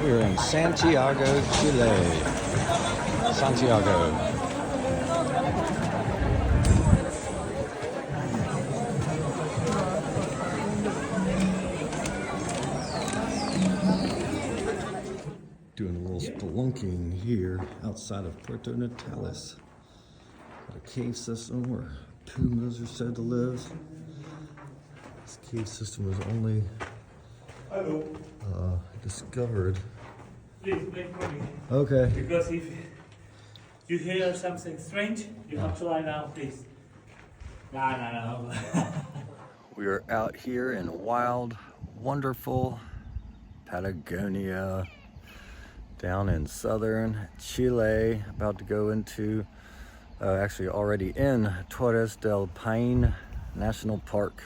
We're in Santiago, Chile. Santiago. Doing a little spelunking here outside of Puerto Natales. Got a cave system where pumas are said to live. This cave system was only discovered. Please wait for me. Okay. Because if you hear something strange, you have to lie down, please. No. We are out here in wild, wonderful Patagonia, down in southern Chile, about to go into, actually already in Torres del Paine National Park.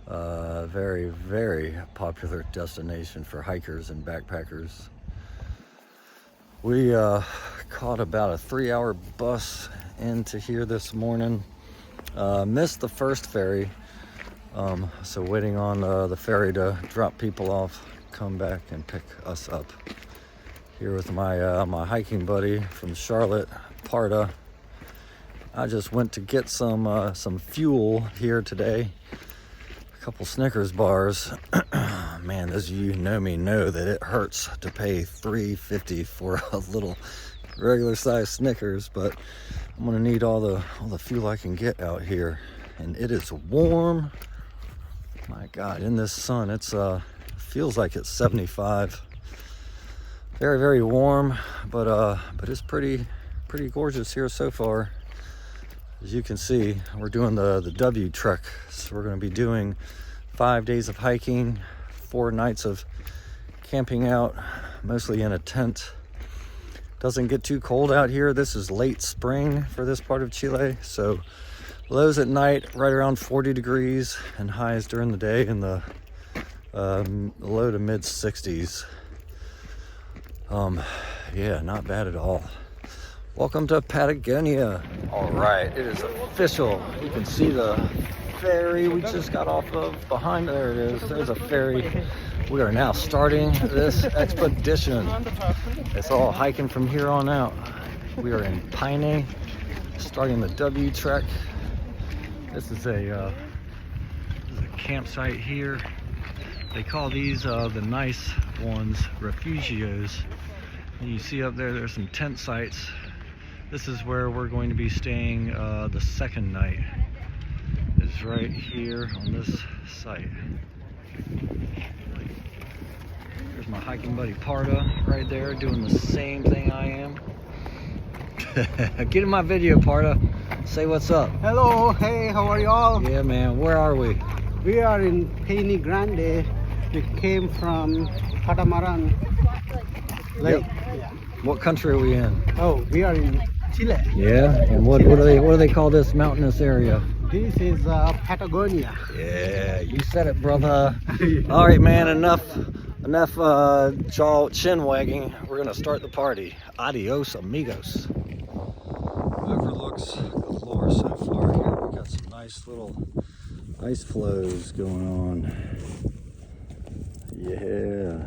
Very, very popular destination for hikers and backpackers. We caught about a 3-hour bus into here this morning. Missed the first ferry, so waiting on the ferry to drop people off, come back and pick us up. Here with my my hiking buddy from Charlotte, Parta. I just went to get some fuel here today. A couple Snickers bars. Man, those of you who know me know that it hurts to pay $3.50 for a little regular size Snickers, but I'm gonna need all the fuel I can get out here. And it is warm. My God, in this sun, it's feels like it's 75. Very, very warm, but it's pretty gorgeous here so far. As you can see, we're doing the W trek. So we're going to be doing 5 days of hiking, 4 nights of camping out, mostly in a tent. Doesn't get too cold out here. This is late spring for this part of Chile. So lows at night right around 40 degrees and highs during the day in the low to mid 60s. Yeah, not bad at all. Welcome to Patagonia. All right, it is official. You can see the ferry we just got off of. Behind there it is. There's a ferry. We are now starting this expedition. It's all hiking from here on out. We are in Paine, starting the W trek. This is a campsite here. They call these the nice ones refugios. And you see up there, there's some tent sites. This is where we're going to be staying the second night. It's right here on this site. There's my hiking buddy Parta right there doing the same thing I am. Get in my video, Parta. Say what's up. Hello, hey, how are you all? Yeah, man, where are we? We are in Paine Grande. We came from Catamaran Lake. Yeah. What country are we in? Oh, we are in Chile. Yeah, and what do they call this mountainous area? This is Patagonia. Yeah, you said it, brother. All right, man, enough chin wagging. We're gonna start the party. Adios, amigos. Overlooks the floor so far here. We got some nice little ice flows going on. Yeah.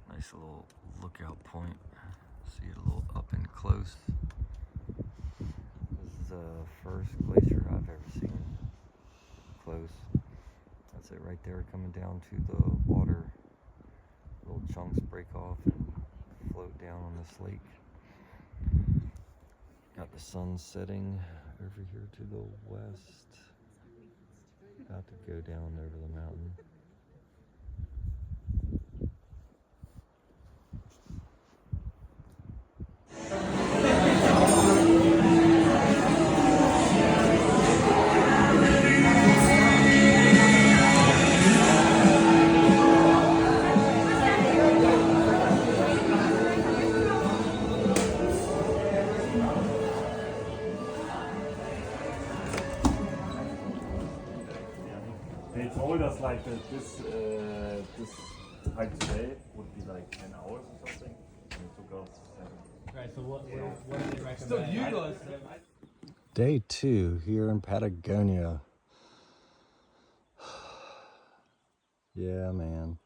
Nice little lookout point. See it a little up and close. This is the first glacier I've ever seen close. That's it right there coming down to the water. Little chunks break off and float down on this lake. Got the sun setting over here to the west. About to go down over the mountain. They told us like that this hike today would be like 10 hours or something, and it took us 7. Right, so what do they recommend? Still, you guys. Day 2 here in Patagonia. Yeah, man.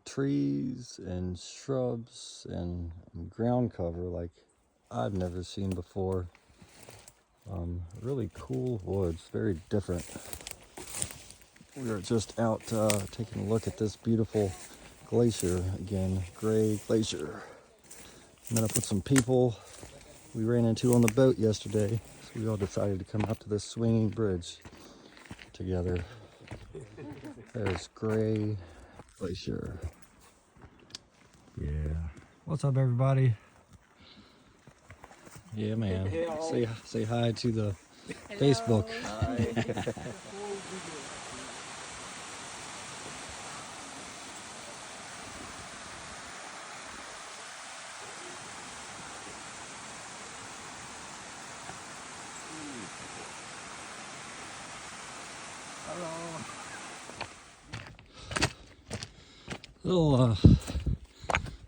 Trees and shrubs and ground cover like I've never seen before. Really cool woods, very different. We are just out taking a look at this beautiful glacier again, Gray Glacier. Met up with some people we ran into on the boat yesterday, so we all decided to come out to this swinging bridge together. There's Gray Glacier. Yeah. What's up, everybody? Yeah, man. Say hi to the Facebook.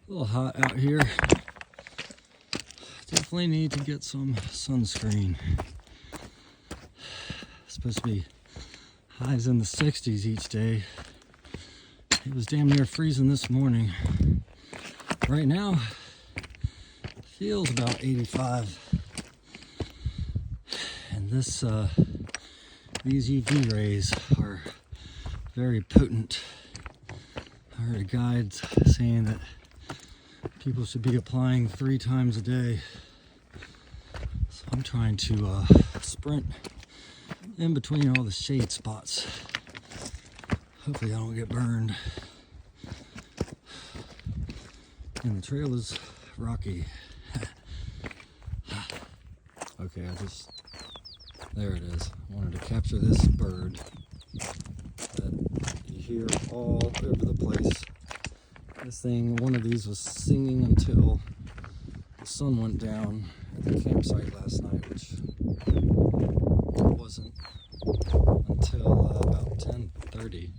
Little hot out here. Definitely need to get some sunscreen. It's supposed to be highs in the 60s each day. It was damn near freezing this morning. Right now, feels about 85. And this, these UV rays are very potent. I heard a guide saying that people should be applying 3 times a day. So I'm trying to sprint in between all the shade spots. Hopefully I don't get burned. And the trail is rocky. Okay, there it is. I wanted to capture this bird that you hear all over the place. This thing, one of these was singing until the sun went down at the campsite last night, which wasn't until about 10:30.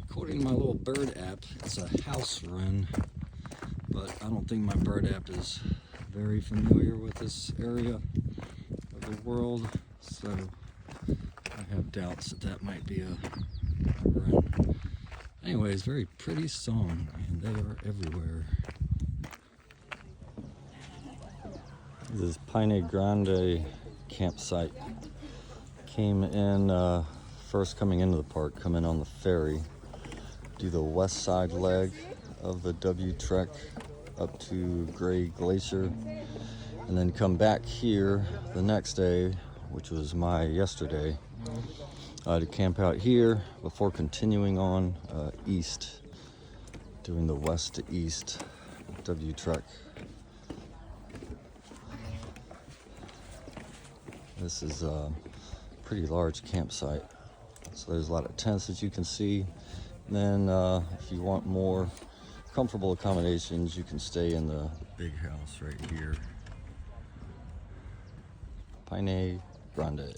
According to my little bird app, it's a house wren, but I don't think my bird app is very familiar with this area of the world, so I have doubts that might be a wren. Anyways, very pretty song, and they are everywhere. This is Paine Grande campsite. Came in, first coming into the park, come in on the ferry, do the west side leg of the W trek up to Gray Glacier, and then come back here the next day, which was my yesterday, to camp out here before continuing on east, doing the west to east W trek. This is a pretty large campsite, so there's a lot of tents that you can see. And then if you want more comfortable accommodations, you can stay in the big house right here. Paine Grande.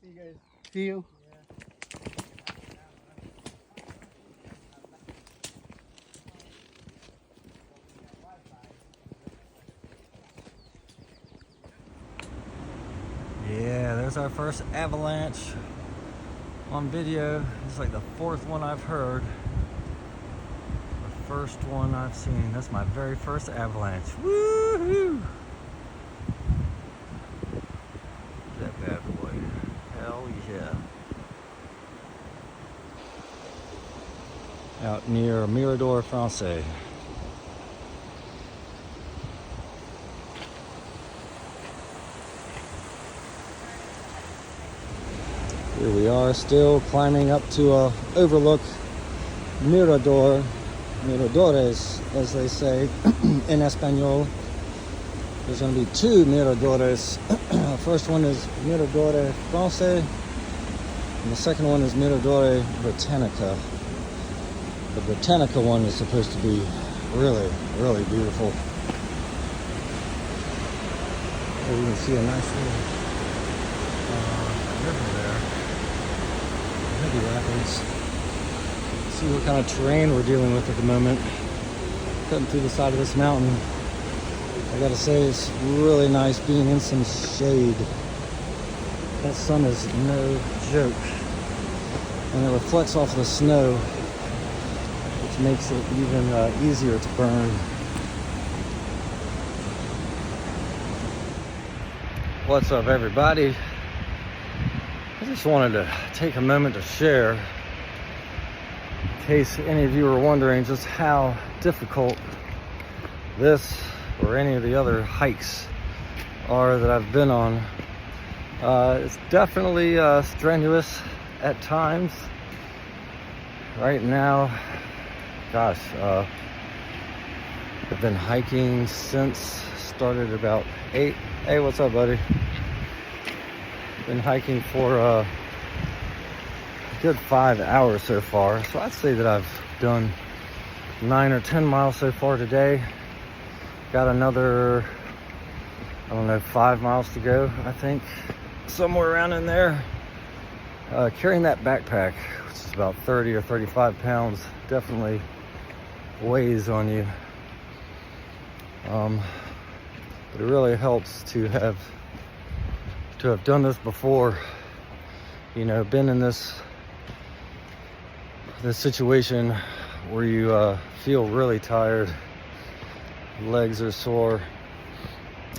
See you guys. See you. Yeah, there's our first avalanche on video. It's like the 4th one I've heard. The first one I've seen. That's my very first avalanche. Woohoo! That bad boy. Hell yeah. Out near Mirador Francais. Here we are still climbing up to overlook Mirador, Miradores, as they say in Espanol. There's going to be two Miradores. First one is Miradore Francais, and the second one is Miradore Britannica. The Britannica one is supposed to be really, really beautiful. Here you can see a nice little river there. Heavy rapids. See what kind of terrain we're dealing with at the moment. Cutting through the side of this mountain. I gotta say, it's really nice being in some shade. That sun is no joke. And it reflects off the snow, which makes it even easier to burn. What's up, everybody? I just wanted to take a moment to share, in case any of you are wondering just how difficult this or any of the other hikes are that I've been on. It's definitely strenuous at times. Right now, gosh, I've been hiking since, started about 8. Hey, what's up, buddy? Been hiking for a good 5 hours so far. So I'd say that I've done 9 or 10 miles so far today. Got another, I don't know, 5 miles to go, I think. Somewhere around in there. Carrying that backpack, which is about 30 or 35 pounds, definitely weighs on you. But it really helps to have done this before, you know, been in this situation where you feel really tired, legs are sore,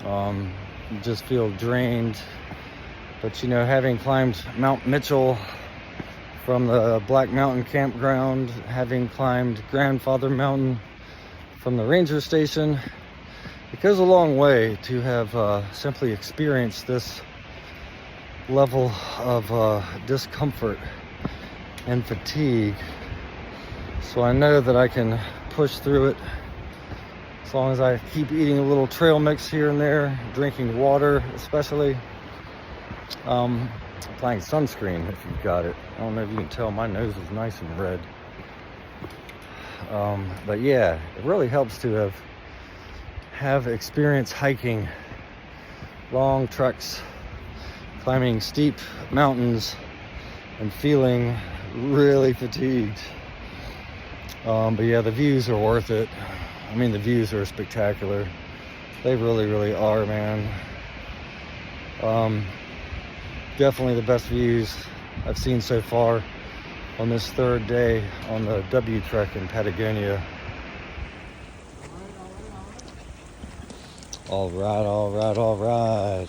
you just feel drained. But you know, having climbed Mount Mitchell from the Black Mountain campground, having climbed Grandfather Mountain from the ranger station, it goes a long way to have simply experienced this level of discomfort and fatigue. So I know that I can push through it as long as I keep eating a little trail mix here and there, drinking water especially. Applying sunscreen if you've got it. I don't know if you can tell, my nose is nice and red. But yeah, it really helps to have experience hiking long treks, climbing steep mountains, and feeling really fatigued. But yeah, the views are worth it. I mean, the views are spectacular. They really, really are, man. Definitely the best views I've seen so far on this third day on the W Trek in Patagonia. All right, all right, all right.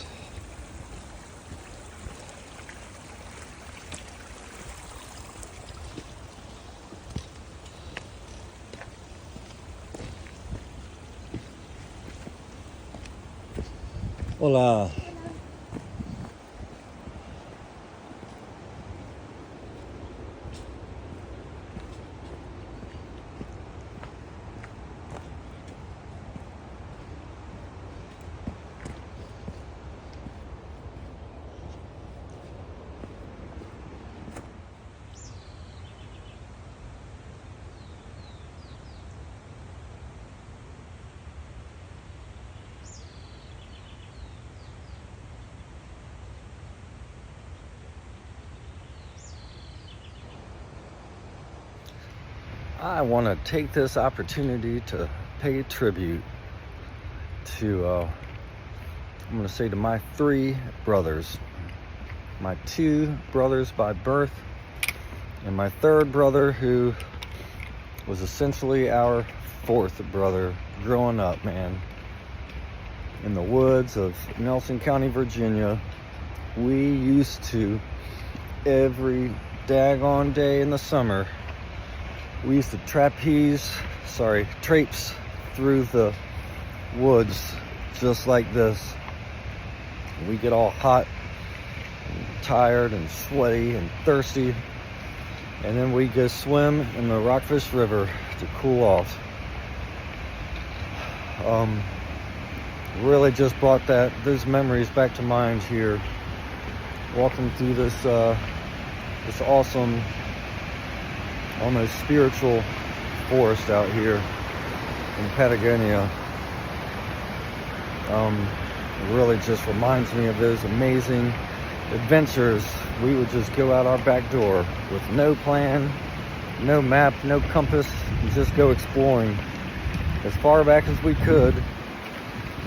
Hola. I want to take this opportunity to pay tribute to, I'm going to say to my 3 brothers. My 2 brothers by birth, and my 3rd brother, who was essentially our 4th brother growing up, man. In the woods of Nelson County, Virginia, we used to, every daggone day in the summer, we used to traipse through the woods just like this. We get all hot, tired and sweaty and thirsty. And then we go swim in the Rockfish River to cool off. Really just brought those memories back to mind here, walking through this awesome, almost spiritual forest out here in Patagonia. It really just reminds me of those amazing adventures. We would just go out our back door with no plan, no map, no compass, and just go exploring as far back as we could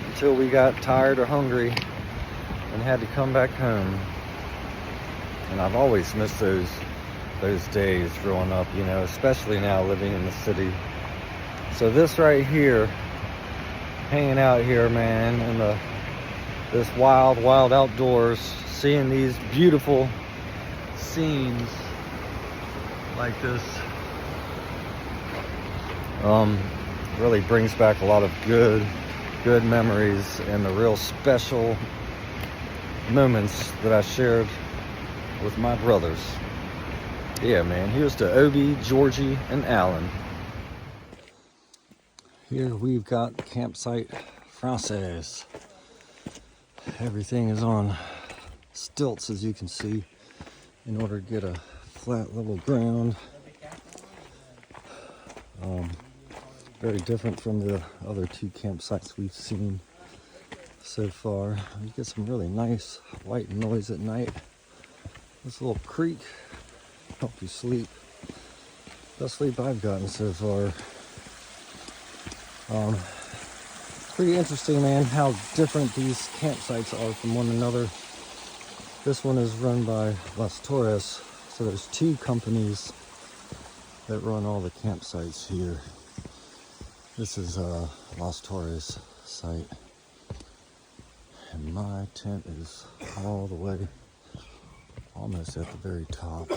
until we got tired or hungry and had to come back home. And I've always missed those days growing up, you know, especially now living in the city. So this right here, hanging out here, man, in this wild outdoors, seeing these beautiful scenes like this, really brings back a lot of good memories and the real special moments that I shared with my brothers. Yeah, man, here's to Obi, Georgie, and Alan. Here we've got campsite Francaise. Everything is on stilts, as you can see, in order to get a flat level ground. Very different from the other two campsites we've seen so far. You get some really nice white noise at night. This little creek help you sleep. Best sleep I've gotten so far. Pretty interesting, man, how different these campsites are from one another. This one is run by Las Torres, so there's two companies that run all the campsites here. This is Las Torres site, and my tent is all the way, almost at the very top.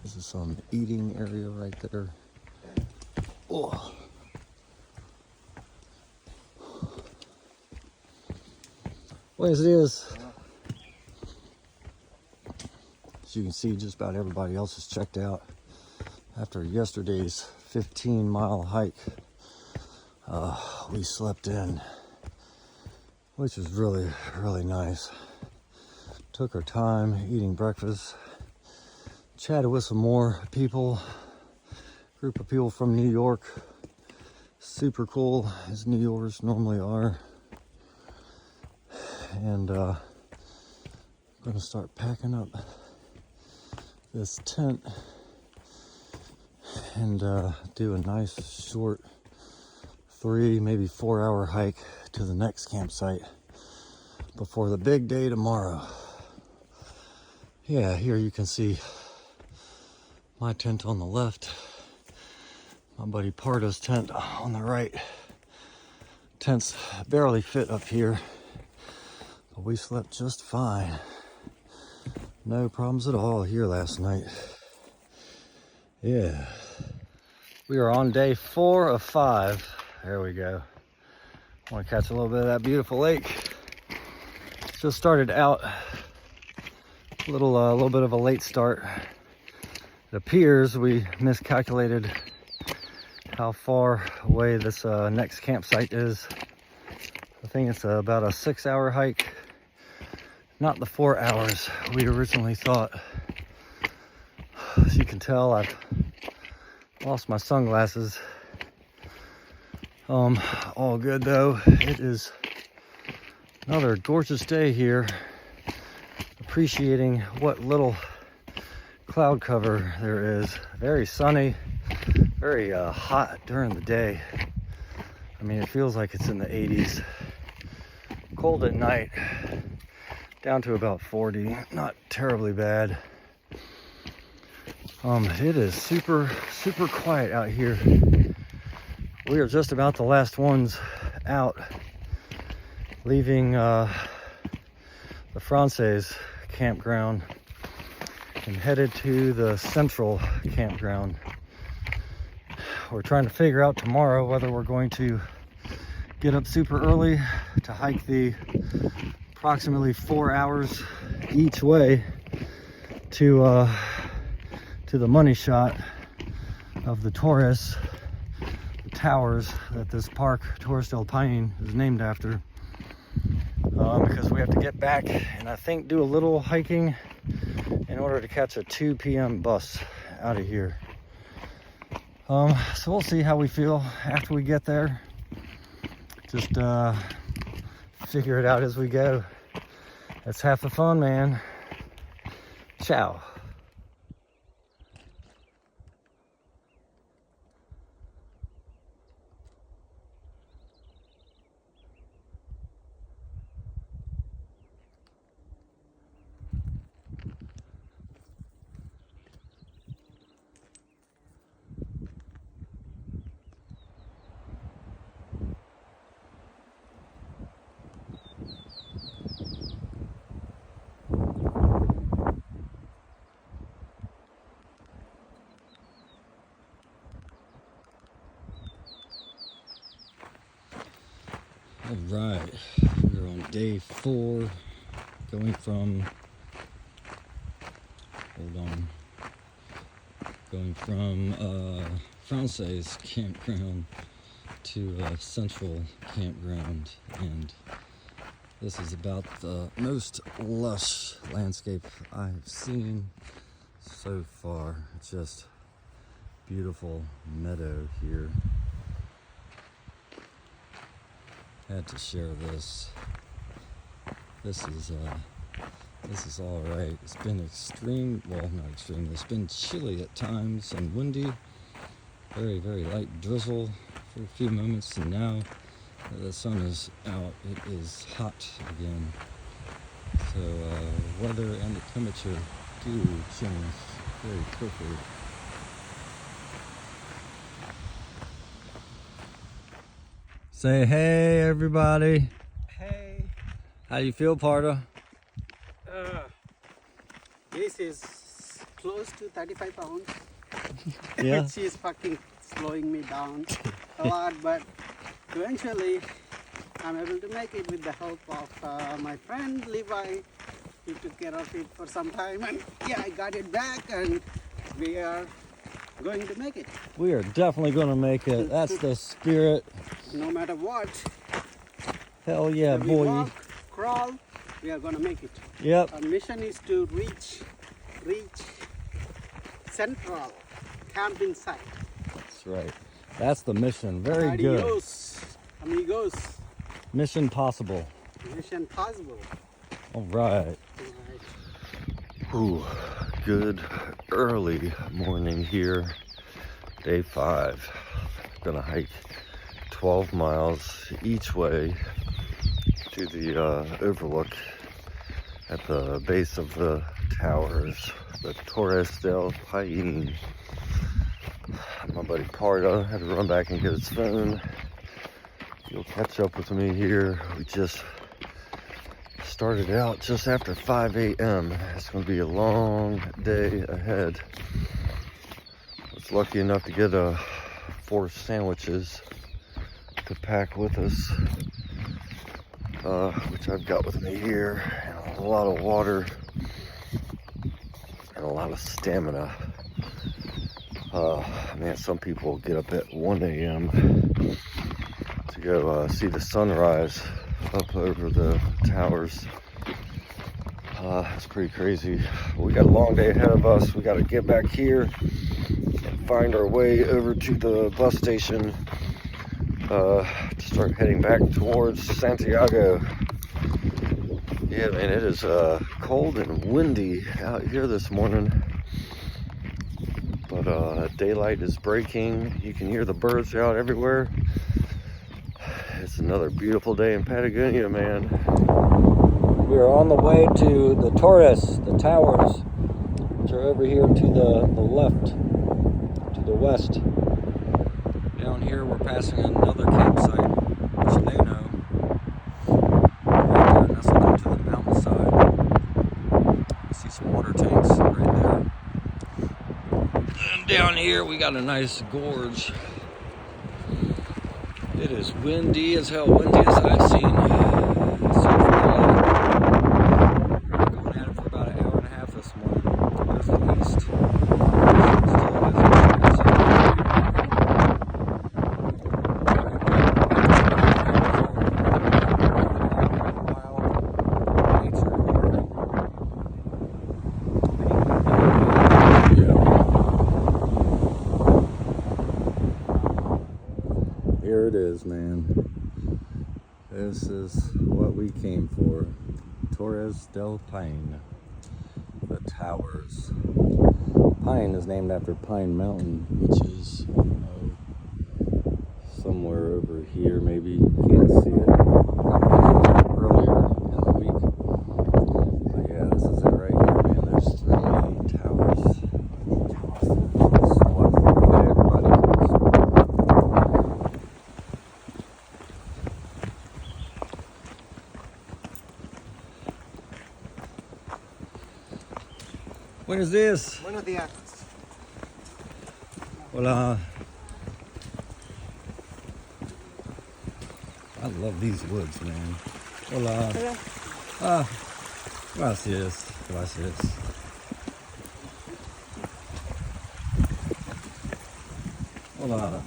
This is some eating area right there. Oh. Well, as it is, as you can see, just about everybody else is checked out after yesterday's 15-mile hike. We slept in, which is really nice. Took our time eating breakfast, chatted with some more people, group of people from New York. Super cool, as New Yorkers normally are. And I'm gonna start packing up this tent and do a nice short 3, maybe 4 hour hike to the next campsite before the big day tomorrow. Yeah, here you can see my tent on the left, my buddy Pardo's tent on the right. Tents barely fit up here, but we slept just fine. No problems at all here last night. Yeah. We are on day 4 of 5. There we go. Want to catch a little bit of that beautiful lake. Just started out a little bit of a late start. It appears we miscalculated how far away this next campsite is. I think it's about a 6-hour hike, not the 4 hours we originally thought. As you can tell, I've lost my sunglasses. All good though. It is another gorgeous day here. Appreciating what little cloud cover there is. Very sunny, very hot during the day. I mean, it feels like it's in the 80s. Cold at night, down to about 40. Not terribly bad. It is super quiet out here. We are just about the last ones out, leaving the Francaise campground and headed to the central campground. We're trying to figure out tomorrow whether we're going to get up super early to hike the approximately 4 hours each way to the money shot of the Torres, the towers that this park, Torres del Paine, is named after. Because we have to get back and I think do a little hiking in order to catch a 2 p.m. bus out of here. So we'll see how we feel after we get there. Just figure it out as we go. That's half the fun, man. Ciao. All right, we're on day 4, going from Francais campground to Central campground, and this is about the most lush landscape I've seen so far. It's just beautiful meadow here. Had to share this. This is all right. It's been extreme, well, not extreme. It's been chilly at times and windy. Very, very light drizzle for a few moments, and now that the sun is out, it is hot again. So weather and the temperature do change very quickly. Say hey, everybody. Hey, How you feel, Parda? this is close to 35 pounds. Yeah. She's fucking slowing me down a lot, but eventually I'm able to make it with the help of my friend Levi. He took care of it for some time, and yeah, I got it back, and we are going to make it. We are definitely going to make it. That's the spirit. No matter what, Hell yeah, whether we boy. walk, crawl, we are going to make it. Yep. Our mission is to reach central camping site. That's right. That's the mission. Very good. Adios, amigos. Mission possible. Mission possible. All right. Ooh, good early morning here. Day 5. Gonna hike 12 miles each way to the overlook at the base of the towers, the Torres del Paine. My buddy Parda had to run back and get his phone. He'll catch up with me here. We just started out just after 5 a.m. It's going to be a long day ahead. I was lucky enough to get 4 sandwiches to pack with us, which I've got with me here, and a lot of water and a lot of stamina. Man, some people get up at 1 a.m. to go see the sunrise up over the towers. It's pretty crazy. We got a long day ahead of us. We got to get back here and find our way over to the bus station to start heading back towards Santiago. Yeah, man, it is cold and windy out here this morning, but daylight is breaking. You can hear the birds out everywhere. It's another beautiful day in Patagonia, man. We are on the way to the Torres, the towers, which are over here to the left, to the west. Down here we're passing another campsite, Chile. Right there, nestled into the mountainside. You see some water tanks right there. And down here we got a nice gorge. It is windy as hell, windy as I've seen so far. here it is, man. This is what we came for. Torres del Paine. The towers. Pine is named after Pine Mountain, which is, I don't know, somewhere over here maybe. You can't see it. Earlier in the week. But yeah, this is it right here, man. There's 3 towers. Swat. Hey, everybody. Buenos días. Buenos días. Hola. I love these woods, man. Hola. Ah, gracias. Gracias. Hola.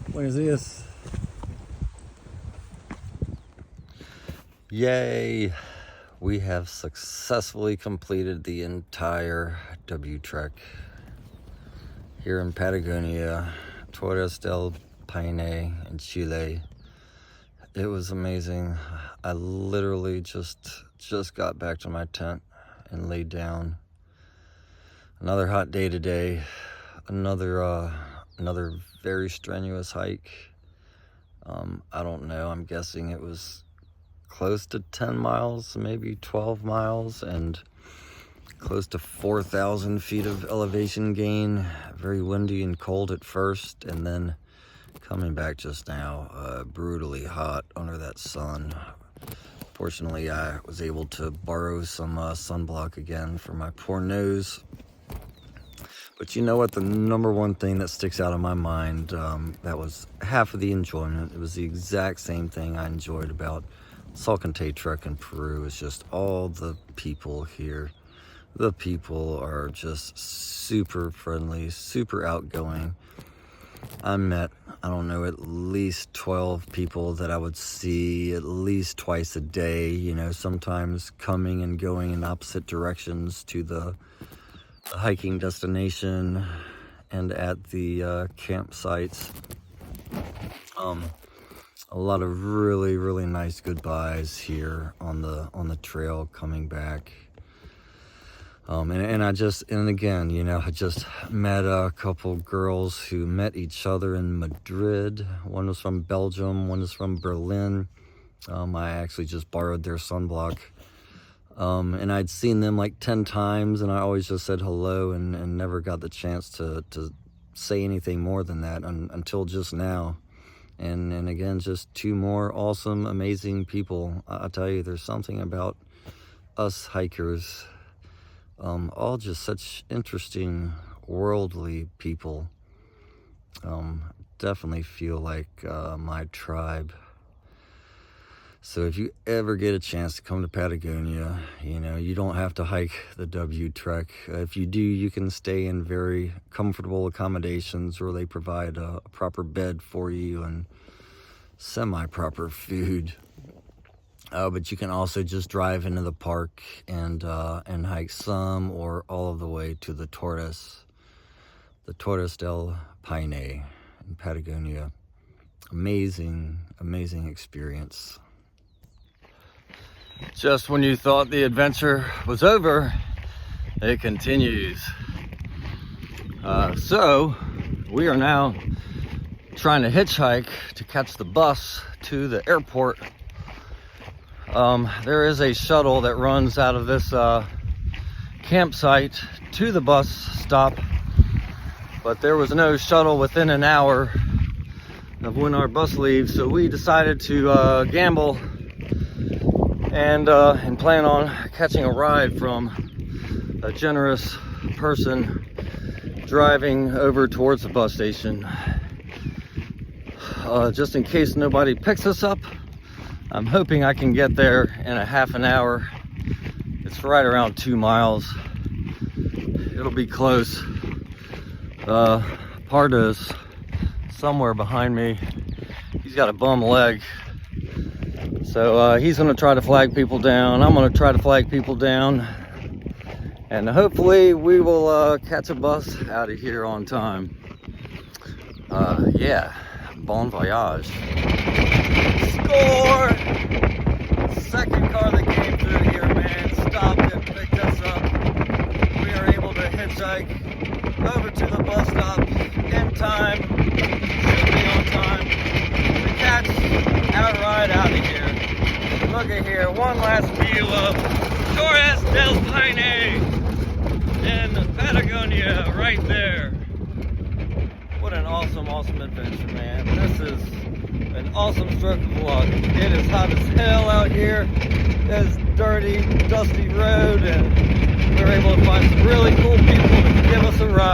Buenos días. Yay. We have successfully completed the entire W trek here in Patagonia, Torres del Paine in Chile. It was amazing. I literally just got back to my tent and laid down. Another hot day today. Another very strenuous hike. I don't know. I'm guessing it was close to 10 miles, maybe 12 miles, and close to 4,000 feet of elevation gain. Very windy and cold at first, and then coming back just now, brutally hot under that sun. Fortunately, I was able to borrow some sunblock again for my poor nose. But you know what? The number one thing that sticks out in my mind, that was half of the enjoyment. It was the exact same thing I enjoyed about Salcantay Trek in Peru. Is just all the people here. The people are just super friendly, super outgoing. I met, I don't know, at least 12 people that I would see at least twice a day, you know, sometimes coming and going in opposite directions to the hiking destination and at the campsites. A lot of really nice goodbyes here on the trail coming back. And again, you know, I just met a couple girls who met each other in Madrid. One was from Belgium, one is from Berlin. I actually just borrowed their sunblock. And I'd seen them like 10 times, and I always just said hello and never got the chance to say anything more than that until just now. And again, just 2 more awesome, amazing people. I tell you, there's something about us hikers, all just such interesting, worldly people. Definitely feel like my tribe. So if you ever get a chance to come to Patagonia, you know, you don't have to hike the W trek. If you do, you can stay in very comfortable accommodations where they provide a proper bed for you and semi-proper food. But you can also just drive into the park and hike some or all of the way to the Torres del Paine in Patagonia. Amazing experience. Just when you thought the adventure was over, it continues. So we are now trying to hitchhike to catch the bus to the airport. There is a shuttle that runs out of this campsite to the bus stop, but there was no shuttle within an hour of when our bus leaves, so we decided to gamble and plan on catching a ride from a generous person driving over towards the bus station. Just in case nobody picks us up, I'm hoping I can get there in a half an hour. It's right around 2 miles. It'll be close. Pardo's somewhere behind me. He's got a bum leg. So he's gonna try to flag people down. I'm gonna try to flag people down. And hopefully we will catch a bus out of here on time. Yeah, bon voyage. Score! Second car that came through here, man, stopped and picked us up. We are able to hitchhike over to the bus stop in time. Should be on time to catch our ride out of here. Look at here, one last view of Torres del Paine in Patagonia, right there. What an awesome adventure, man. This is an awesome stroke of luck. It is hot as hell out here. It's dirty, dusty road, and we're able to find some really cool people to give us a ride.